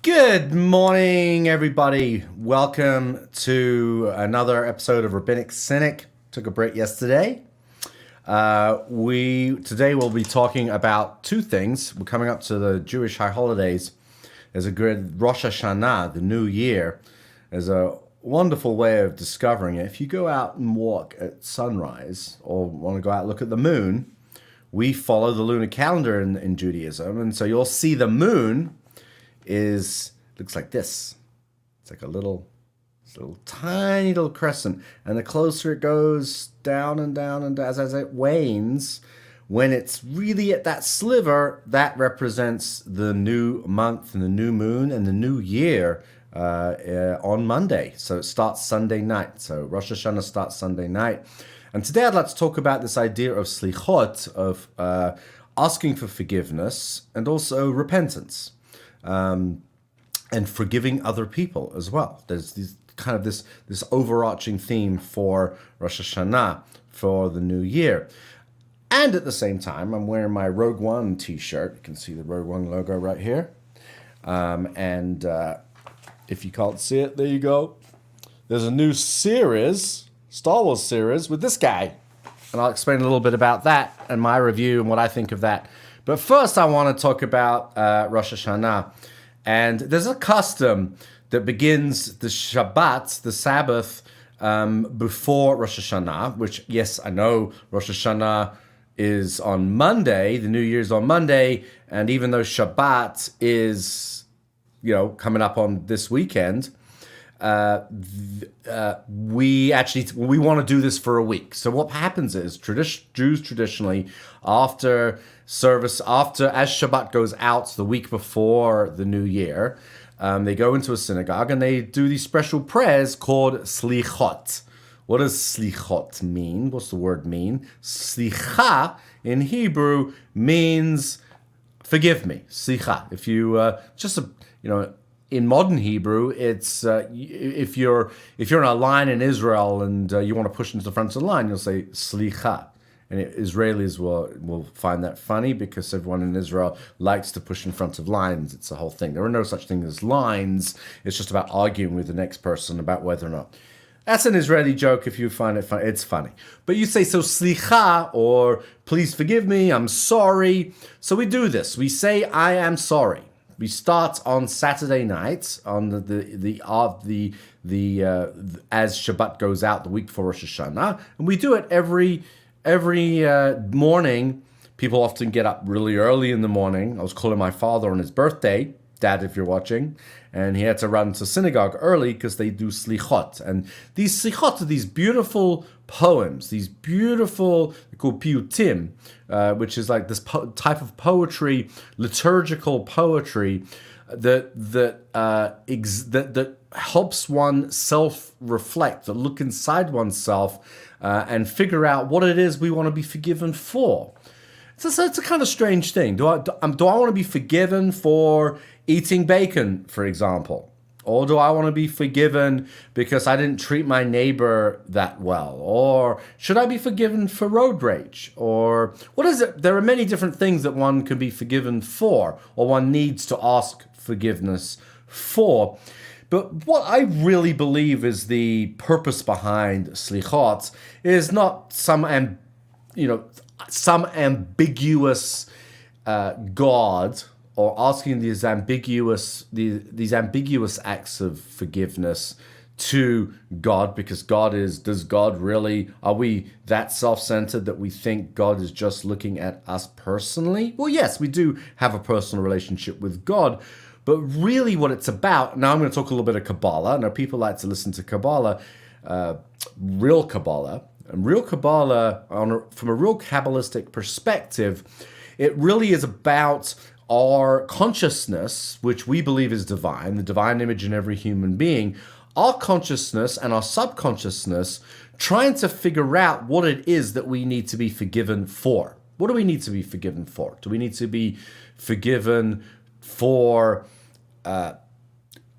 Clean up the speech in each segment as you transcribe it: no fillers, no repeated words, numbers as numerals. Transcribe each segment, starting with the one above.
Good morning, everybody. Welcome to another episode of Rabbinic Cynic. Took a break yesterday. We today will be talking about two things. We're coming up to the Jewish high holidays. There's a good Rosh Hashanah, the New Year. There's a wonderful way of discovering it. If you go out and walk at sunrise, or want to go out and look at the moon, we follow the lunar calendar in Judaism, and so you'll see the moon looks like this. It's like a little tiny little crescent, and the closer it goes down and down and down, as it wanes, when it's really at that sliver, that represents the new month and the new moon and the new year on Monday. So it starts Sunday night. So Rosh Hashanah starts Sunday night. And today I'd like to talk about this idea of slichot, of asking for forgiveness and also repentance. And forgiving other people as well. There's this overarching theme for Rosh Hashanah, for the new year. And at the same time, I'm wearing my Rogue One t-shirt. You can see the Rogue One logo right here. And if you can't see it, there you go. There's a new series, Star Wars series, with this guy. And I'll explain a little bit about that and my review and what I think of that. But first, I want to talk about Rosh Hashanah. And there's a custom that begins the Shabbat, the Sabbath, before Rosh Hashanah, which, yes, I know Rosh Hashanah is on Monday, the New Year's on Monday, and even though Shabbat is, coming up on this weekend, we want to do this for a week. So what happens is Jews traditionally, after service, as Shabbat goes out the week before the New Year, they go into a synagogue and they do these special prayers called slichot. What does slichot mean? What's the word mean? Slicha in Hebrew means forgive me. Slicha. If you in modern Hebrew, it's if you're in a line in Israel and you want to push into the front of the line, you'll say slicha. And Israelis will find that funny because everyone in Israel likes to push in front of lines. It's a whole thing. There are no such thing as lines. It's just about arguing with the next person about whether or not. That's an Israeli joke. If you find it funny, it's funny. But you say, so slicha, or please forgive me, I'm sorry. So we do this. We say, I am sorry. We start on Saturday night, on as Shabbat goes out the week before Rosh Hashanah, and we do it every morning. People often get up really early in the morning. I was calling my father on his birthday, Dad, if you're watching, and he had to run to synagogue early because they do slichot. And these slichot are these beautiful poems, they're called piyutim, which is like this type of poetry, liturgical poetry that helps one self-reflect, that look inside oneself and figure out what it is we want to be forgiven for. So it's a kind of strange thing. Do I want to be forgiven for eating bacon, for example? Or do I want to be forgiven because I didn't treat my neighbor that well? Or should I be forgiven for road rage? Or what is it? There are many different things that one can be forgiven for, or one needs to ask forgiveness for. But what I really believe is the purpose behind slichot is not some ambiguous God, or asking these ambiguous acts of forgiveness to God, because are we that self-centered that we think God is just looking at us personally? Well, yes, we do have a personal relationship with God, but really what it's about, now I'm going to talk a little bit of Kabbalah. Now people like to listen to Kabbalah, real Kabbalah, and real Kabbalah, from a real Kabbalistic perspective, it really is about our consciousness, which we believe is divine, the divine image in every human being, our consciousness and our subconsciousness trying to figure out what it is that we need to be forgiven for. What do we need to be forgiven for? Do we need to be forgiven for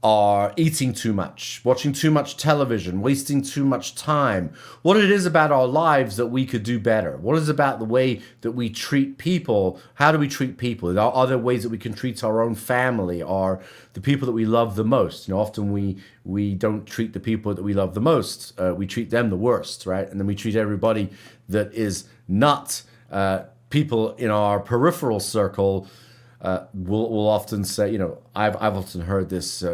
are eating too much, watching too much television, wasting too much time, what it is about our lives that we could do better, what is about the way that we treat people, how do we treat people, are there ways that we can treat our own family or the people that we love the most. Often we don't treat the people that we love the most, we treat them the worst, right? And then we treat everybody that is not people in our peripheral circle. We'll often say, I've often heard this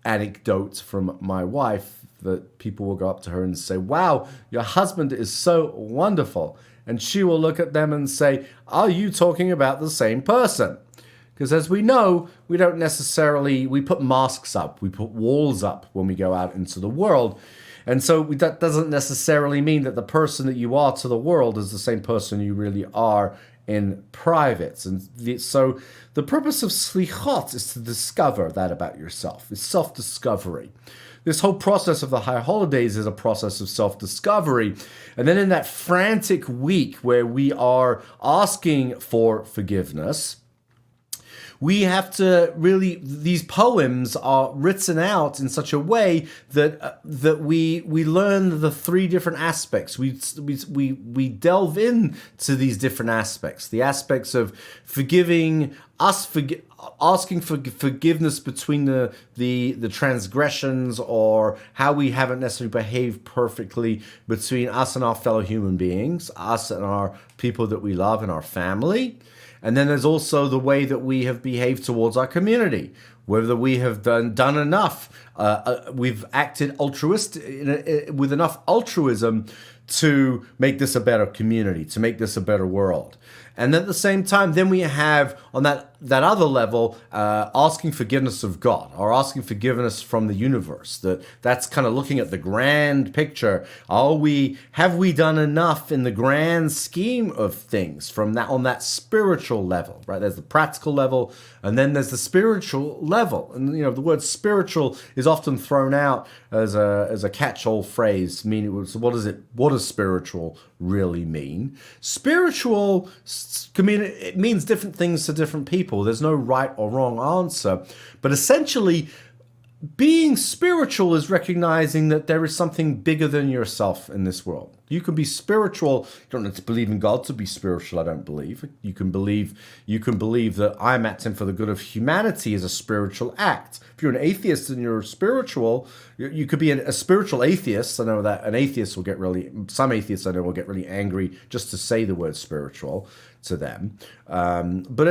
anecdote from my wife that people will go up to her and say, "Wow, your husband is so wonderful." And she will look at them and say, "Are you talking about the same person?" Because as we know, we don't necessarily, we put masks up, we put walls up when we go out into the world. And so that doesn't necessarily mean that the person that you are to the world is the same person you really are in private. And so the purpose of slichot is to discover that about yourself. It's self-discovery. This whole process of the high holidays is a process of self-discovery. And then in that frantic week where we are asking for forgiveness, we have to really, these poems are written out in such a way that we learn the three different aspects. We delve into these different aspects. The aspects of forgiving us, asking for forgiveness between the transgressions or how we haven't necessarily behaved perfectly between us and our fellow human beings, us and our people that we love and our family. And then there's also the way that we have behaved towards our community, whether we have done enough, we've acted altruistic with enough altruism to make this a better community, to make this a better world. And at the same time, then we have on that other level, asking forgiveness of God or asking forgiveness from the universe. That's kind of looking at the grand picture. Have we done enough in the grand scheme of things from that on that spiritual level, right? There's the practical level, and then there's the spiritual level. And the word spiritual is often thrown out as a catch-all phrase, meaning what does spiritual really mean? Spiritual, it means different things to different people. There's no right or wrong answer. But essentially, being spiritual is recognizing that there is something bigger than yourself in this world. You can be spiritual. You don't need to believe in God to be spiritual, I don't believe. You can believe that I'm acting for the good of humanity is a spiritual act. If you're an atheist and you're spiritual, you could be a spiritual atheist. I know that some atheists I know will get really angry just to say the word spiritual to them. But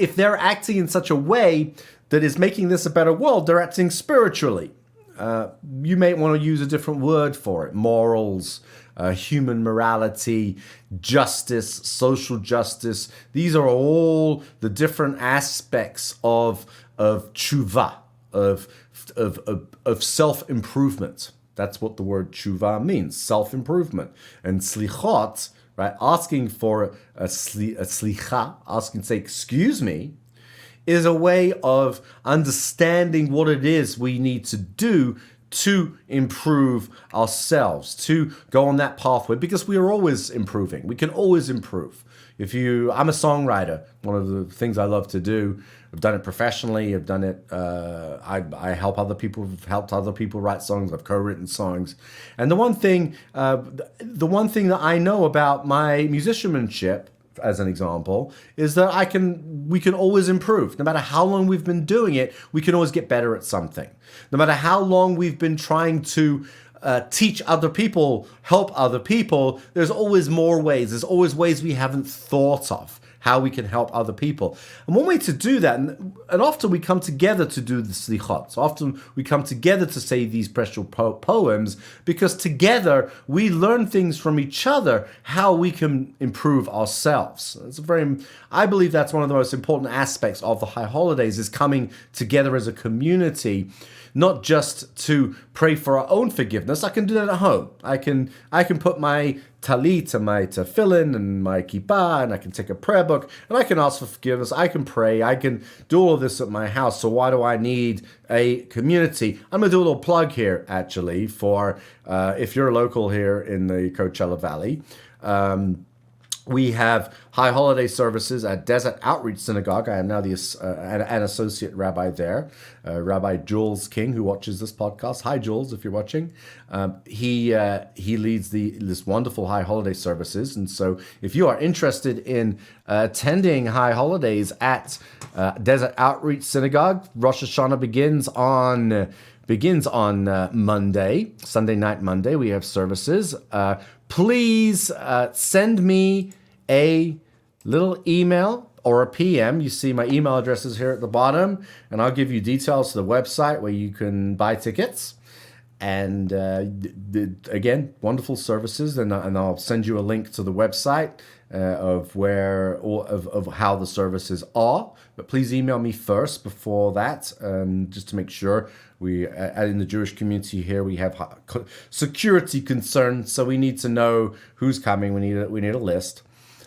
if they're acting in such a way that is making this a better world, they're acting spiritually. You may want to use a different word for it. Morals, human morality, justice, social justice. These are all the different aspects of tshuva, of self-improvement. That's what the word tshuva means, self-improvement. And slichot, right, asking for a slicha, asking to say, excuse me, is a way of understanding what it is we need to do to improve ourselves, to go on that pathway, because we are always improving. We can always improve. I'm a songwriter. One of the things I love to do, I've done it professionally. I've done it. I help other people. Have helped other people write songs. I've co-written songs. And the one thing that I know about my musicianship, as an example, is that we can always improve. No matter how long we've been doing it, we can always get better at something. No matter how long we've been trying to teach other people, help other people, there's always more ways. There's always ways we haven't thought of how we can help other people. And one way to do that, and often we come together to do the slichot. So often we come together to say these precious poems because together we learn things from each other, how we can improve ourselves. I believe that's one of the most important aspects of the high holidays is coming together as a community, not just to pray for our own forgiveness. I can do that at home. I can put my talit and my tefillin and my kippah, and I can take a prayer book, and I can ask for forgiveness. I can pray. I can do all of this at my house. So why do I need a community? I'm going to do a little plug here, actually, for if you're local here in the Coachella Valley. We have high holiday services at Desert Outreach Synagogue. I am now an associate rabbi there, Rabbi Jules King, who watches this podcast. Hi, Jules, if you're watching. He leads this wonderful high holiday services, and so if you are interested in attending high holidays at Desert Outreach Synagogue, Rosh Hashanah begins on Monday, Sunday night Monday. We have services. Please send me a little email or a PM. You see my email address is here at the bottom, and I'll give you details to the website where you can buy tickets. And again, wonderful services, and I'll send you a link to the website of how the services are. But please email me first before that, just to make sure we in the Jewish community here we have security concerns, so we need to know who's coming. We need a list.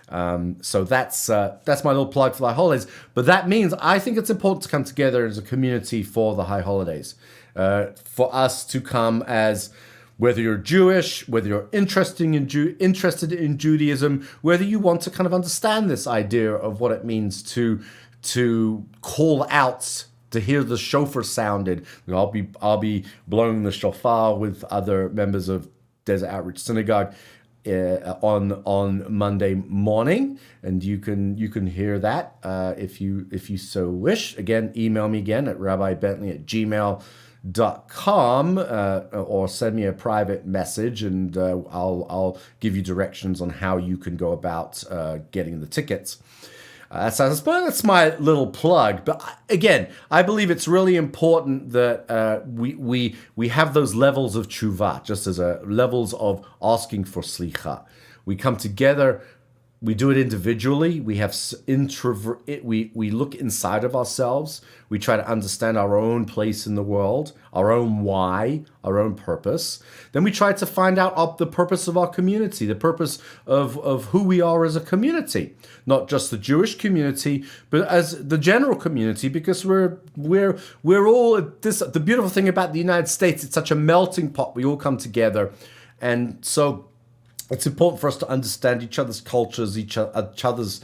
So that's my little plug for the high holidays. But that means I think it's important to come together as a community for the high holidays. For us to come as, whether you're Jewish, whether you're interested in Judaism, whether you want to kind of understand this idea of what it means to call out, to hear the shofar sounded. I'll be blowing the shofar with other members of Desert Outreach Synagogue on Monday morning, and you can hear that if you so wish. Again, email me again at rabbibentley@gmail.com or send me a private message, and I'll give you directions on how you can go about getting the tickets. That's my little plug. But again, I believe it's really important that we have those levels of tshuva, just as levels of asking for slicha. We come together. We do it individually. We have we look inside of ourselves. We try to understand our own place in the world, our own why, our own purpose. Then we try to find out the purpose of our community, the purpose of who we are as a community, not just the Jewish community, but as the general community, because we're all this. The beautiful thing about the United States, it's such a melting pot. We all come together, and so it's important for us to understand each other's cultures, each other's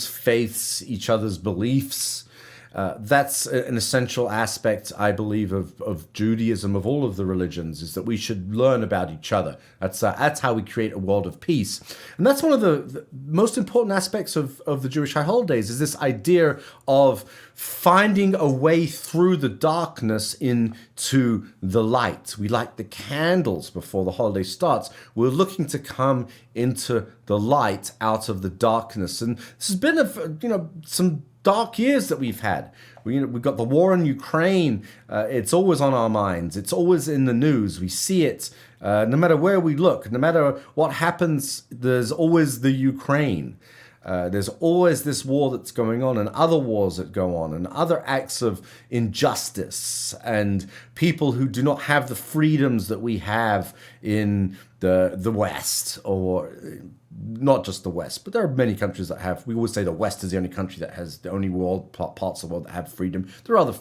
faiths, each other's beliefs. That's an essential aspect, I believe, of Judaism, of all of the religions, is that we should learn about each other. That's how we create a world of peace. And that's one of the most important aspects of the Jewish high holidays, is this idea of finding a way through the darkness into the light. We light the candles before the holiday starts. We're looking to come into the light out of the darkness. And this has been some dark years that we've had. We've got the war in Ukraine. It's always on our minds. It's always in the news. We see it no matter where we look. No matter what happens, there's always the Ukraine. There's always this war that's going on, and other wars that go on, and other acts of injustice, and people who do not have the freedoms that we have in the West, or not just the West, but there are many countries that have. We always say the West is the only country that has the only parts of the world that have freedom. There are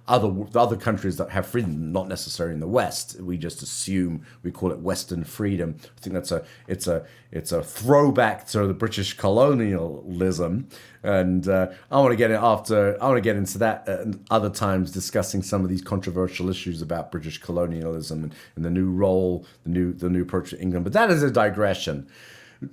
other countries that have freedom, not necessarily in the West. We just assume we call it Western freedom. I think it's a throwback to the British colonialism, and I want to get into that other times, discussing some of these controversial issues about British colonialism and the new role, the new approach to England. But that is a digression.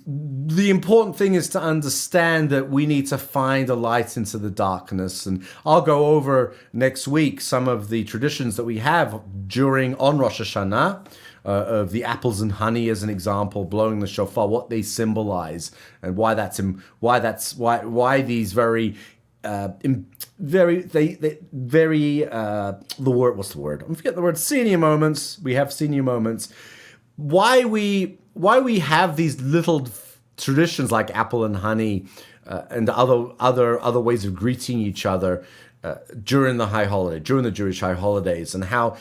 The important thing is to understand that we need to find a light into the darkness. And I'll go over next week some of the traditions that we have on Rosh Hashanah, of the apples and honey as an example, blowing the shofar, what they symbolize, and why these very senior moments. We have senior moments. Why we have these little traditions like apple and honey and other ways of greeting each other during the Jewish high holidays, and how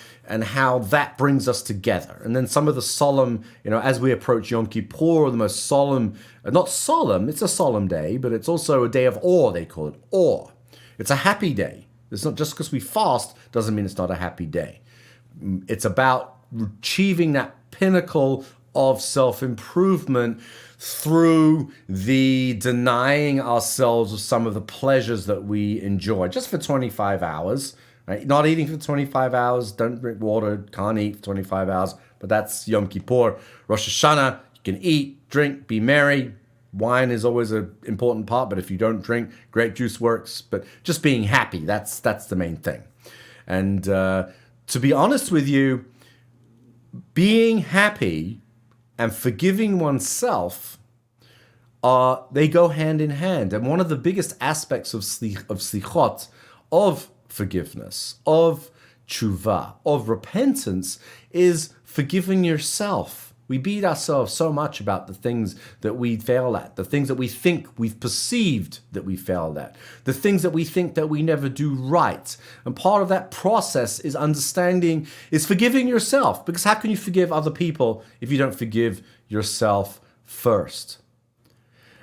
that brings us together. And then some of the solemn, as we approach Yom Kippur, the most solemn, not solemn, it's a solemn day, but it's also a day of awe, they call it, awe. It's a happy day. It's not just because we fast doesn't mean it's not a happy day. It's about achieving that pinnacle of self-improvement through the denying ourselves of some of the pleasures that we enjoy just for 25 hours, right? Not eating for 25 hours, don't drink water, can't eat for 25 hours, but that's Yom Kippur. Rosh Hashanah, you can eat, drink, be merry. Wine is always an important part, but if you don't drink, grape juice works. But just being happy, that's the main thing. And to be honest with you, being happy and forgiving oneself, they go hand in hand. And one of the biggest aspects of slichot, of forgiveness, of tshuva, of repentance, is forgiving yourself. We beat ourselves so much about the things that we fail at, the things that we think we've perceived that we failed at, the things that we think that we never do right. And part of that process is forgiving yourself. Because how can you forgive other people if you don't forgive yourself first?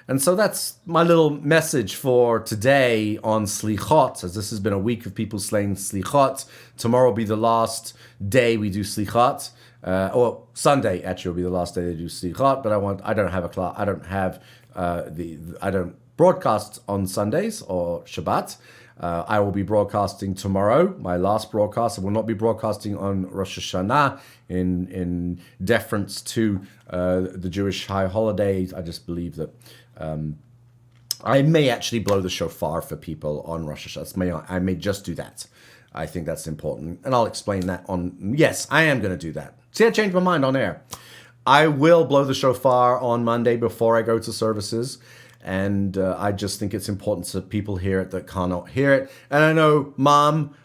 And so that's my little message for today on Slichot, as this has been a week of people saying Slichot. Tomorrow will be the last day we do Slichot. Or Sunday actually will be the last day they do Slichot, but I don't have a class. I don't broadcast on Sundays or Shabbat. I will be broadcasting tomorrow, my last broadcast. I will not be broadcasting on Rosh Hashanah in deference to the Jewish high holiday. I just believe that I may actually blow the shofar for people on Rosh Hashanah. I may just do that. I think that's important. And I'll explain that yes, I am going to do that. See, I changed my mind on air. I will blow the shofar on Monday before I go to services. And I just think it's important so people hear it that cannot hear it. And I know, Mom,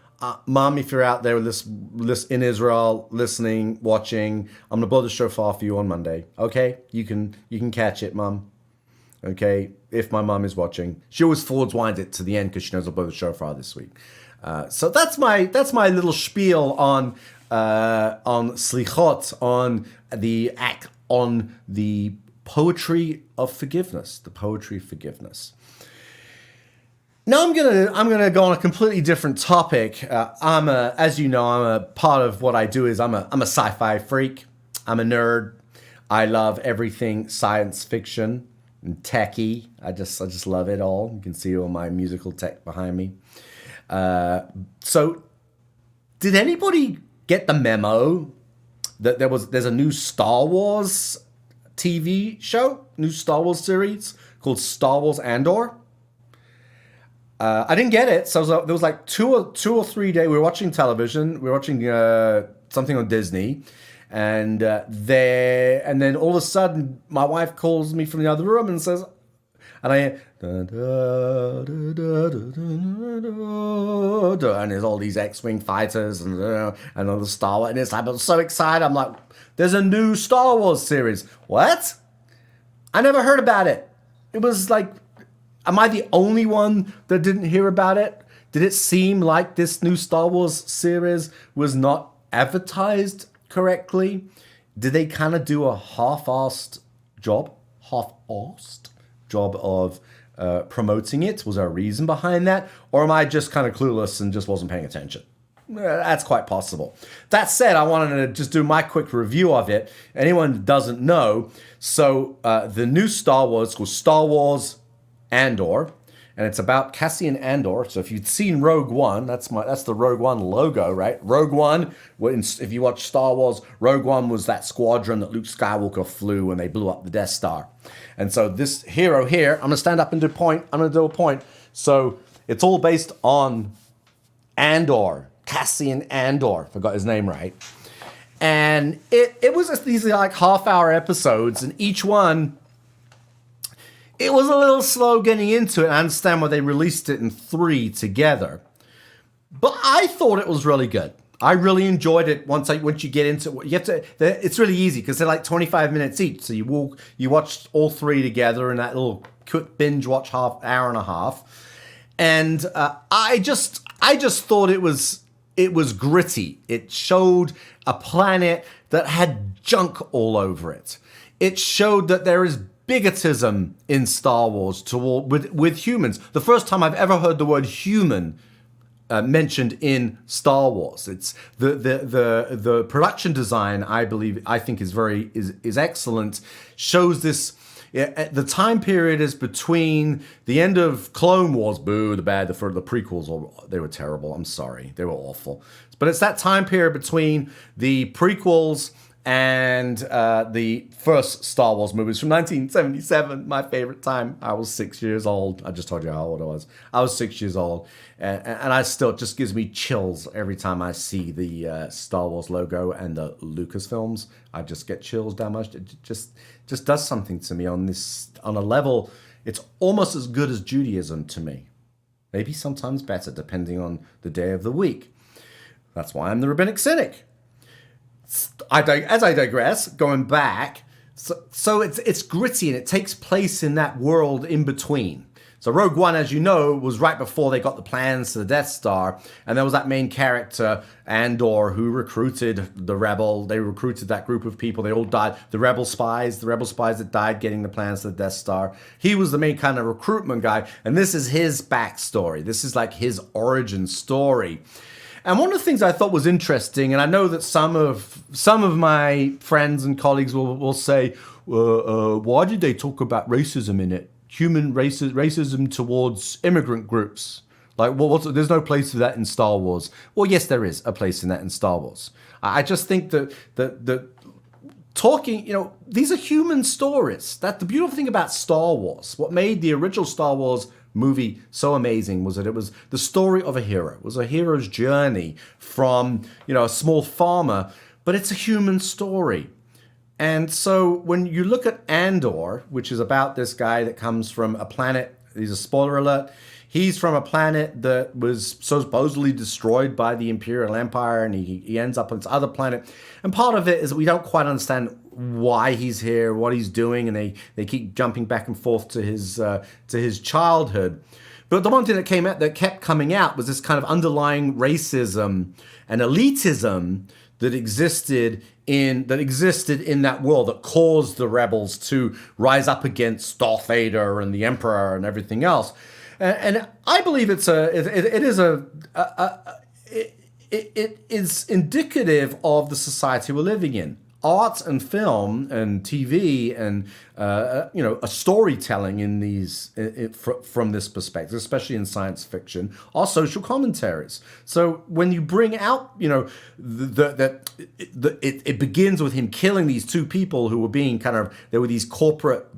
if you're out there in Israel, listening, watching, I'm going to blow the shofar for you on Monday. Okay? You can catch it, Mom. Okay? If my mom is watching. She always forwards winds it to the end because she knows I'll blow the shofar this week. So that's my little spiel on slichot, on the poetry of forgiveness, the poetry of forgiveness. Now I'm gonna go on a completely different topic. As you know, I'm a part of what I do is I'm a sci-fi freak. I'm a nerd. I love everything science fiction and techie. I just love it all. You can see all my musical tech behind me. So, did anybody get the memo that there's a new Star Wars TV show, new Star Wars series called Star Wars Andor? I didn't get it, so there was like two or 3 days. We were watching television. We were watching something on Disney, and then all of a sudden, my wife calls me from the other room and says, and I hear, and there's all these X-Wing fighters and all the Star Wars, and it's like, I'm so excited. I'm like, there's a new Star Wars series. What? I never heard about it. It was like, am I the only one that didn't hear about it? Did it seem like this new Star Wars series was not advertised correctly? Did they kind of do a half-assed job of promoting it? Was there a reason behind that? Or am I just kind of clueless and just wasn't paying attention? That's quite possible. That said, I wanted to just do my quick review of it. Anyone who doesn't know, so the new Star Wars is called Star Wars Andor, and it's about Cassian Andor. So if you'd seen Rogue One, that's the Rogue One logo, right? Rogue One, if you watch Star Wars, Rogue One was that squadron that Luke Skywalker flew when they blew up the Death Star. And so this hero here, I'm going to stand up and do a point. So it's all based on Andor, Cassian Andor, if I got his name right. And it was just these like half-hour episodes, and each one, it was a little slow getting into it. I understand why they released it in 3 together. But I thought it was really good. I really enjoyed it once you get into it. It's really easy because they're like 25 minutes each. So you watch all 3 together in that little quick binge watch hour and a half. And I just thought it was gritty. It showed a planet that had junk all over it. It showed that there is bigotism in Star Wars with humans. The first time I've ever heard the word human mentioned in Star Wars. It's the production design. I think is excellent. Shows this. The time period is between the end of Clone Wars, boo, the prequels, they were terrible. I'm sorry, they were awful. But it's that time period between the prequels and the first Star Wars movies from 1977, my favorite time. I was 6 years old. I just told you how old I was. I was 6 years old. And I still, it just gives me chills every time I see the Star Wars logo and the Lucasfilms. I just get chills down my... It just does something to me on a level. It's almost as good as Judaism to me. Maybe sometimes better, depending on the day of the week. That's why I'm the Rabbinic Cynic. As I digress, going back, so it's gritty and it takes place in that world in between. So Rogue One, as you know, was right before they got the plans to the Death Star, and there was that main character, Andor, who recruited the rebel. They recruited that group of people. They all died. The rebel spies that died getting the plans to the Death Star. He was the main kind of recruitment guy, and this is his backstory. This is like his origin story. And one of the things I thought was interesting, and I know that some of my friends and colleagues will say, why did they talk about racism in it? Racism towards immigrant groups. Like, there's no place for that in Star Wars. Well, yes, there is a place in that in Star Wars. I just think that talking, these are human stories. That the beautiful thing about Star Wars, what made the original Star Wars movie so amazing was that it was the story of a hero. It was a hero's journey from, a small farmer, but it's a human story. And so when you look at Andor, which is about this guy that comes from a planet, he's a spoiler alert, he's from a planet that was supposedly destroyed by the Imperial Empire, and he ends up on this other planet. And part of it is we don't quite understand why he's here, what he's doing, and they keep jumping back and forth to his childhood. But the one thing that kept coming out was this kind of underlying racism and elitism that existed in that world, that caused the rebels to rise up against Darth Vader and the Emperor and everything else. And I believe it is indicative of the society we're living in. Art and film and TV and a storytelling in these from this perspective, especially in science fiction, are social commentaries. So when you bring out, it begins with him killing these two people who were being there were these corporations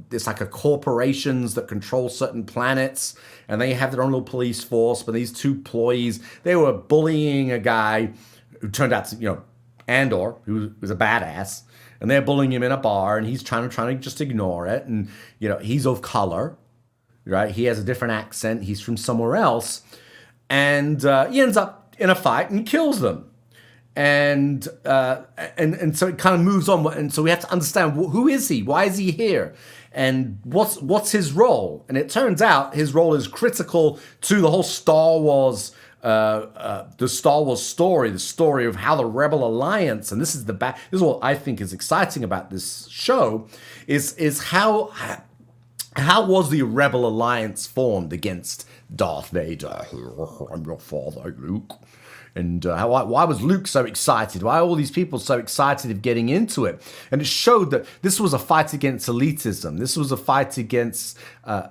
that control certain planets, and they have their own little police force. But these two employees, they were bullying a guy who turned out to, Andor, who was a badass, and they're bullying him in a bar, and he's trying to just ignore it. And, he's of color, right? He has a different accent. He's from somewhere else. And he ends up in a fight and kills them. And so it kind of moves on. And so we have to understand, who is he? Why is he here? And what's his role? And it turns out his role is critical to the whole Star Wars the Star Wars story, the story of how the Rebel Alliance, and this is what I think is exciting about this show, is how was the Rebel Alliance formed against Darth Vader? I'm your father, Luke. And why was Luke so excited? Why are all these people so excited of getting into it? And it showed that this was a fight against elitism. This was a fight against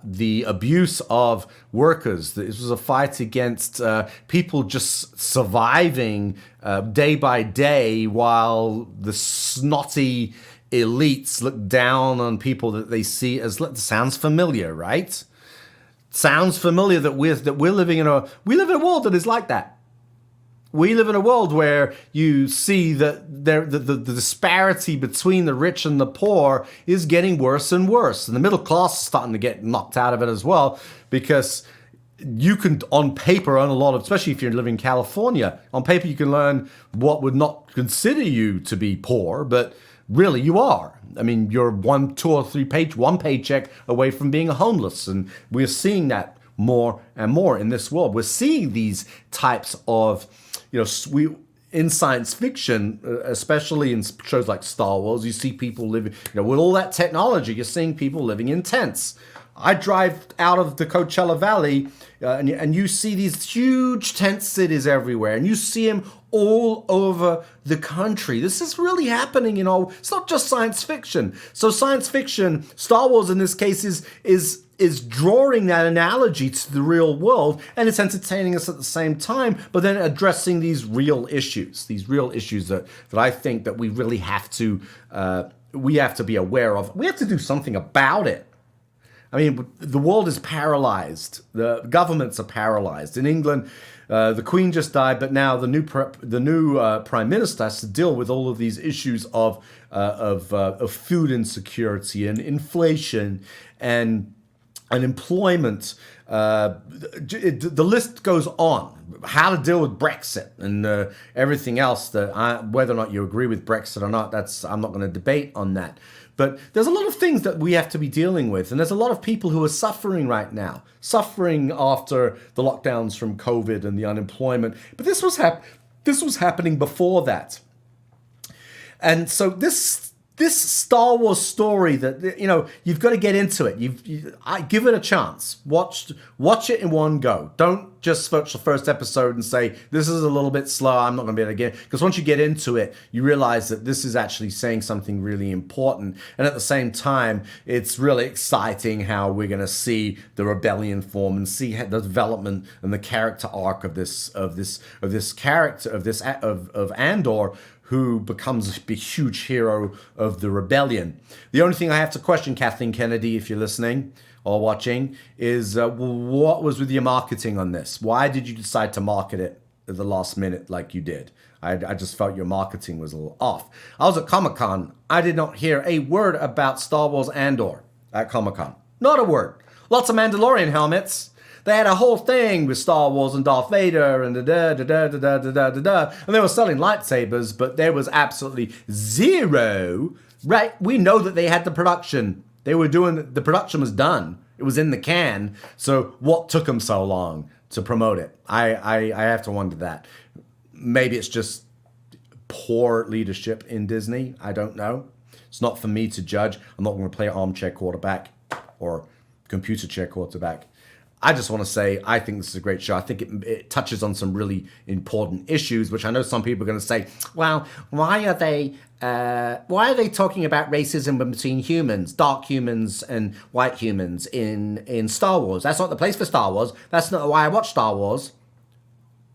the abuse of workers. This was a fight against people just surviving day by day while the snotty elites look down on people that they see as... Sounds familiar, right? Sounds familiar that we live in a world that is like that. We live in a world where you see that the disparity between the rich and the poor is getting worse and worse. And the middle class is starting to get knocked out of it as well, because you can, on paper, earn a lot of, especially if you're living in California, on paper you can earn what would not consider you to be poor, but really you are. I mean, you're one paycheck away from being homeless. And we're seeing that more and more in this world. We're seeing these types of... in science fiction, especially in shows like Star Wars, you see people living, with all that technology, you're seeing people living in tents. I drive out of the Coachella Valley, and you see these huge tent cities everywhere, and you see them all over the country. This is really happening, It's not just science fiction. So science fiction, Star Wars in this case, is drawing that analogy to the real world, and it's entertaining us at the same time, but then addressing these real issues that I think that we really have to be aware of. We have to do something about it. I mean, the world is paralyzed. The governments are paralyzed. In England, the Queen just died, but now the new Prime Minister has to deal with all of these issues of food insecurity and inflation and unemployment. The list goes on. How to deal with Brexit and everything else. Whether or not you agree with Brexit or not, I'm not going to debate on that. But there's a lot of things that we have to be dealing with, and there's a lot of people who are suffering right now, suffering after the lockdowns from COVID and the unemployment. But this was happening before that, and so this Star Wars story that you've got to get into it. I give it a chance. Watch it in one go. Don't just watch the first episode and say this is a little bit slow. I'm not going to be able to get it. Because once you get into it, you realize that this is actually saying something really important. And at the same time, it's really exciting how we're going to see the rebellion form and see the development and the character arc of this character of Andor, who becomes a huge hero of the rebellion. The only thing I have to question, Kathleen Kennedy, if you're listening or watching, is what was with your marketing on this? Why did you decide to market it at the last minute like you did? I just felt your marketing was a little off. I was at Comic-Con. I did not hear a word about Star Wars Andor at Comic-Con. Not a word. Lots of Mandalorian helmets. They had a whole thing with Star Wars and Darth Vader and and they were selling lightsabers, but there was absolutely zero. Right? We know that they had the production. The production was done. It was in the can. So what took them so long to promote it? I have to wonder that. Maybe it's just poor leadership in Disney. I don't know. It's not for me to judge. I'm not going to play armchair quarterback or computer chair quarterback. I just want to say, I think this is a great show. I think it touches on some really important issues, which I know some people are going to say, well, why are they talking about racism between humans, dark humans and white humans in Star Wars? That's not the place for Star Wars. That's not why I watch Star Wars.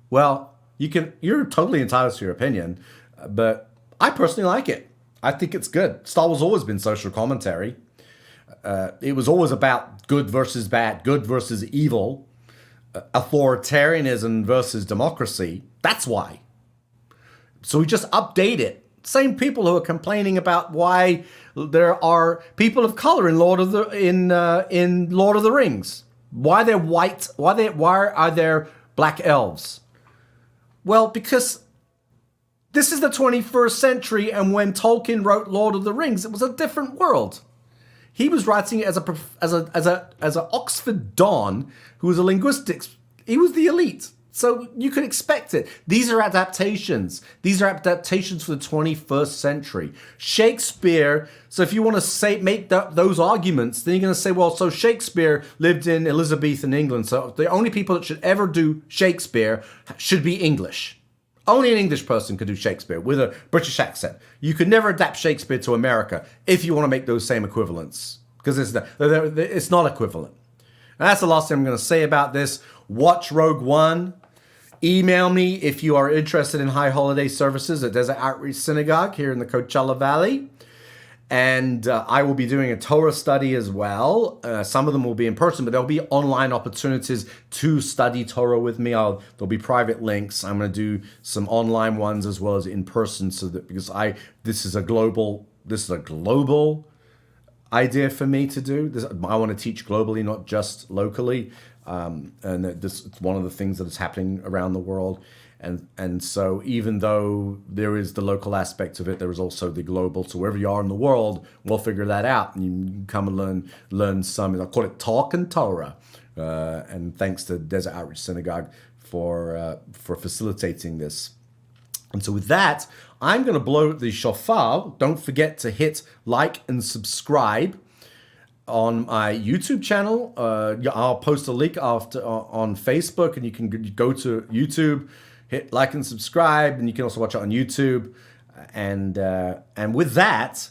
Well, you're totally entitled to your opinion, but I personally like it. I think it's good. Star Wars has always been social commentary. It was always about good versus bad, good versus evil, authoritarianism versus democracy. That's why. So we just update it. Same people who are complaining about why there are people of color in Lord of the Rings. Why they're white? Why are there black elves? Well, because this is the 21st century, and when Tolkien wrote Lord of the Rings, it was a different world. He was writing it as an Oxford Don who was a linguistics. He was the elite, so you could expect it. These are adaptations. These are adaptations for the 21st century. Shakespeare. So if you want to make those arguments, then you're going to say, well, so Shakespeare lived in Elizabethan England, so the only people that should ever do Shakespeare should be English. Only an English person could do Shakespeare with a British accent. You could never adapt Shakespeare to America if you want to make those same equivalents, because it's not equivalent. And that's the last thing I'm going to say about this. Watch Rogue One. Email me if you are interested in high holiday services at Desert Outreach Synagogue here in the Coachella Valley. And I will be doing a Torah study as well. Some of them will be in person, but there'll be online opportunities to study Torah with me. There'll be private links. I'm going to do some online ones as well as in person, this is a global idea for me to do. I want to teach globally, not just locally. And this is one of the things that is happening around the world. And so even though there is the local aspect of it, there is also the global. So wherever you are in the world, we'll figure that out. And you can come and learn some. I call it Talk and Torah. And thanks to Desert Outreach Synagogue for facilitating this. And so with that, I'm going to blow the shofar. Don't forget to hit like and subscribe. on my YouTube channel. I'll post a link after on Facebook, and you can go to YouTube, hit like and subscribe, and you can also watch it on YouTube. And with that,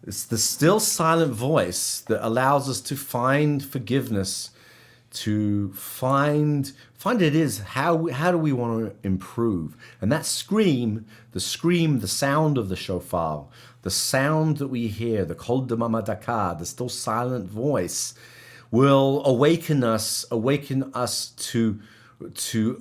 it's the still silent voice that allows us to find forgiveness, to find it is how do we want to improve. And that the sound of the shofar, the sound that we hear, the kol demama daka, the still silent voice, will awaken us to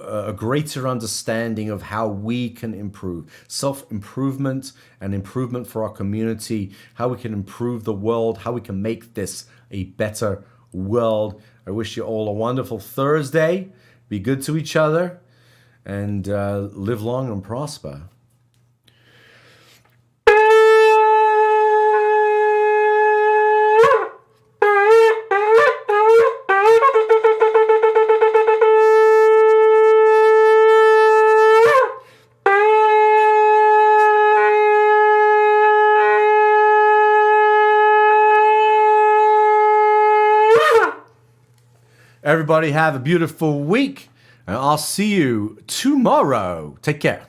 a greater understanding of how we can improve. Self-improvement and improvement for our community, how we can improve the world, how we can make this a better world. I wish you all a wonderful Thursday. Be good to each other, and live long and prosper. Everybody have a beautiful week, and I'll see you tomorrow. Take care.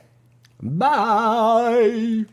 Bye.